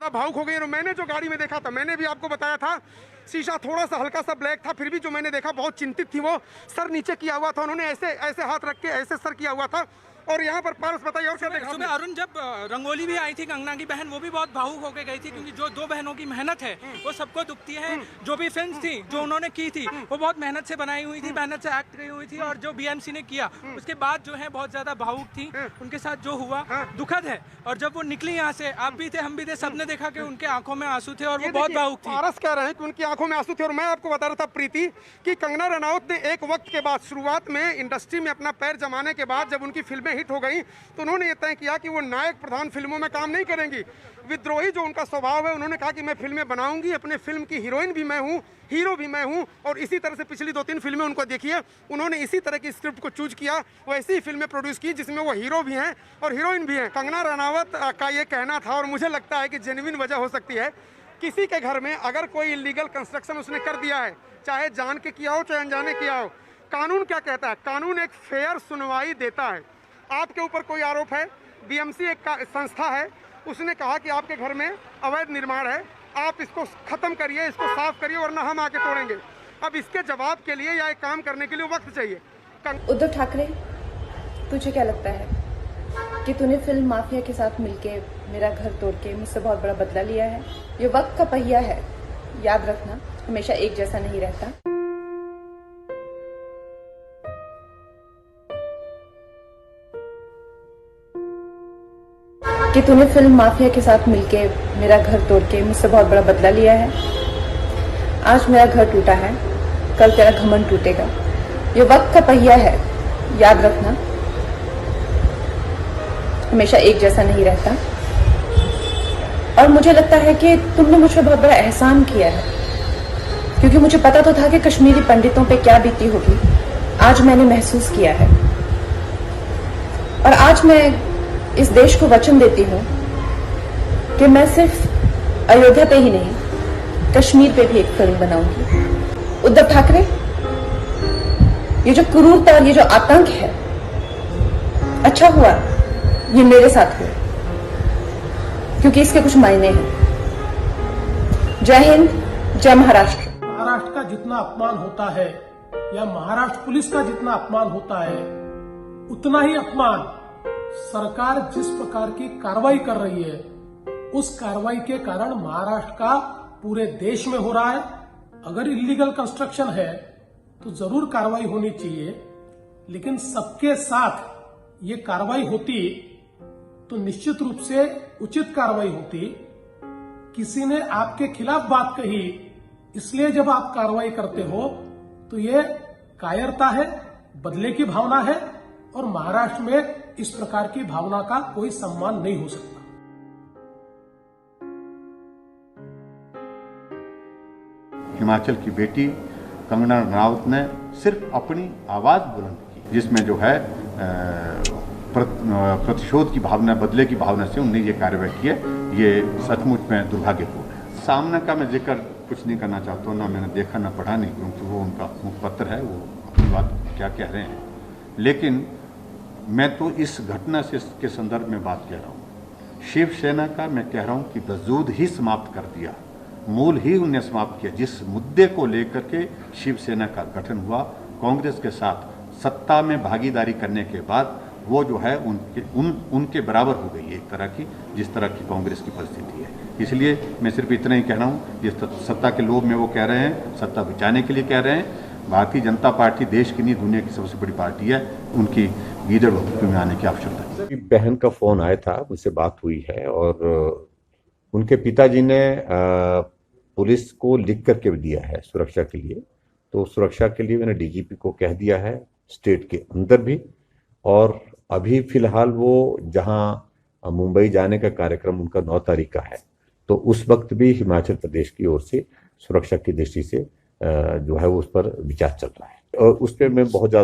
भावुक हो गई। और मैंने जो गाड़ी में देखा था, मैंने भी आपको बताया था, शीशा थोड़ा सा हल्का सा ब्लैक था, फिर भी जो मैंने देखा बहुत चिंतित थी वो। सर नीचे किया हुआ था, उन्होंने ऐसे ऐसे हाथ रख के ऐसे सर किया हुआ था। और यहाँ पर पारस बताइए और क्या देखा? सुबह अरुण जब रंगोली भी आई थी कंगना की बहन, वो भी बहुत भावुक होकर गई थी, क्योंकि जो दो बहनों की मेहनत है वो सबको दुखती है। जो भी फिल्म थी जो उन्होंने की थी वो बहुत मेहनत से बनाई हुई थी, मेहनत से एक्ट की हुई थी, और जो बीएमसी ने किया उसके बाद जो है बहुत ज्यादा भावुक थी। उनके साथ जो हुआ दुखद है। और जब वो निकली यहाँ से, आप भी थे, हम भी थे, सबने देखा कि उनके आंखों में आंसू थे और वो बहुत भावुक थी। पारस कह रहे हैं कि उनकी आंखों में आंसू थे। और मैं आपको बता रहा था प्रीति कि कंगना रनौत ने एक वक्त के बाद, शुरुआत में इंडस्ट्री में अपना पैर जमाने के बाद, जब उनकी फिल्में हिट हो गई तो उन्होंने ये तय किया कि वो नायक प्रधान फिल्मों में काम नहीं करेंगी। विद्रोही जो उनका स्वभाव है, उन्होंने कहा कि मैं फिल्में बनाऊंगी, अपने फिल्म की हीरोइन भी मैं हूँ, हीरो भी मैं हूँ। और इसी तरह से पिछली 2-3 फिल्में उनको देखिए, उन्होंने इसी तरह की स्क्रिप्ट को चूज किया, वैसी ही फिल्में प्रोड्यूस की जिसमें वो हीरो भी हैं और हीरोइन भी हैं। कंगना रनावत का ये कहना था, और मुझे लगता है कि जेन्युइन वजह हो सकती है। किसी के घर में अगर कोई इलीगल कंस्ट्रक्शन उसने कर दिया है, चाहे जान के किया हो चाहे अनजाने किया हो, कानून क्या कहता है? कानून एक फेयर सुनवाई देता है। आपके ऊपर कोई आरोप है, बीएमसी एक संस्था है, उसने कहा कि आपके घर में अवैध निर्माण है, आप इसको खत्म करिए, इसको साफ करिए, वरना हम आके तोड़ेंगे। अब इसके जवाब के लिए या एक काम करने के लिए वक्त चाहिए। उद्धव ठाकरे, तुझे क्या लगता है कि तूने फिल्म माफिया के साथ मिलके मेरा घर तोड़ के मुझसे बहुत बड़ा बदला लिया है? ये वक्त का पहिया है, याद रखना, हमेशा एक जैसा नहीं रहता। कि तूने फिल्म माफिया के साथ मिलके मेरा घर तोड़ के मुझसे बहुत बड़ा बदला लिया है। आज मेरा घर टूटा है, कल तेरा घमंड टूटेगा। ये वक्त का पहिया है, याद रखना, हमेशा एक जैसा नहीं रहता। और मुझे लगता है कि तुमने मुझ पर बहुत बड़ा एहसान किया है, क्योंकि मुझे पता तो था कि कश्मीरी पंडितों पे क्या बीती होगी। आज मैंने महसूस किया है, और आज मैं इस देश को वचन देती हूँ कि मैं सिर्फ अयोध्या पे ही नहीं, कश्मीर पे भी एक फिल्म बनाऊंगी। उद्धव ठाकरे, ये जो क्रूरता और ये जो आतंक है, अच्छा हुआ ये मेरे साथ हुआ, क्योंकि इसके कुछ मायने हैं। जय हिंद, जय महाराष्ट्र। महाराष्ट्र का जितना अपमान होता है या महाराष्ट्र पुलिस का जितना अपमान होता है, उतना ही अपमान सरकार जिस प्रकार की कार्रवाई कर रही है, उस कार्रवाई के कारण महाराष्ट्र का पूरे देश में हो रहा है। अगर इलीगल कंस्ट्रक्शन है तो जरूर कार्रवाई होनी चाहिए, लेकिन सबके साथ ये कार्रवाई होती तो निश्चित रूप से उचित कार्रवाई होती। किसी ने आपके खिलाफ बात कही, इसलिए जब आप कार्रवाई करते हो तो ये कायरता है, बदले की भावना है, और महाराष्ट्र में इस प्रकार की भावना का कोई सम्मान नहीं हो सकता। हिमाचल की बेटी कंगना रनावत ने सिर्फ अपनी आवाज बुलंद की, जिसमें जो है प्रतिशोध की भावना, बदले की भावना से उन्होंने ये कार्रवाई की है। ये सचमुच में दुर्भाग्यपूर्ण है। सामने का मैं जिक्र कुछ नहीं करना चाहता हूँ, ना मैंने देखा ना पढ़ा नहीं, क्योंकि वो उनका मुखपत्र है, वो अपनी बात क्या कह रहे हैं। लेकिन मैं तो इस घटना से के संदर्भ में बात कह रहा हूँ। शिवसेना का मैं कह रहा हूँ कि वजूद ही समाप्त कर दिया, मूल ही उन्हें समाप्त किया। जिस मुद्दे को लेकर के शिवसेना का गठन हुआ, कांग्रेस के साथ सत्ता में भागीदारी करने के बाद वो जो है उनके बराबर हो गई एक तरह की, जिस तरह की कांग्रेस की परिस्थिति है। इसलिए मैं सिर्फ इतना ही कह रहा हूँ, जिस सत्ता के लोभ में वो कह रहे हैं, सत्ता बचाने के लिए कह रहे हैं। भारतीय जनता पार्टी देश की नहीं, दुनिया की सबसे बड़ी पार्टी है, उनकी लीडर में आने की आवश्यकता है। बहन का फोन आया था, मुझसे बात हुई है, और उनके पिताजी ने पुलिस को लिख करके दिया है सुरक्षा के लिए। तो सुरक्षा के लिए मैंने डीजीपी को कह दिया है, स्टेट के अंदर भी। और अभी फिलहाल वो जहां मुंबई जाने का कार्यक्रम उनका 9 तारीख का है, तो उस वक्त भी हिमाचल प्रदेश की ओर से सुरक्षा की दृष्टि से जो है वो उस पर विचार चल रहा है, और उस पर मैं बहुत ज्यादा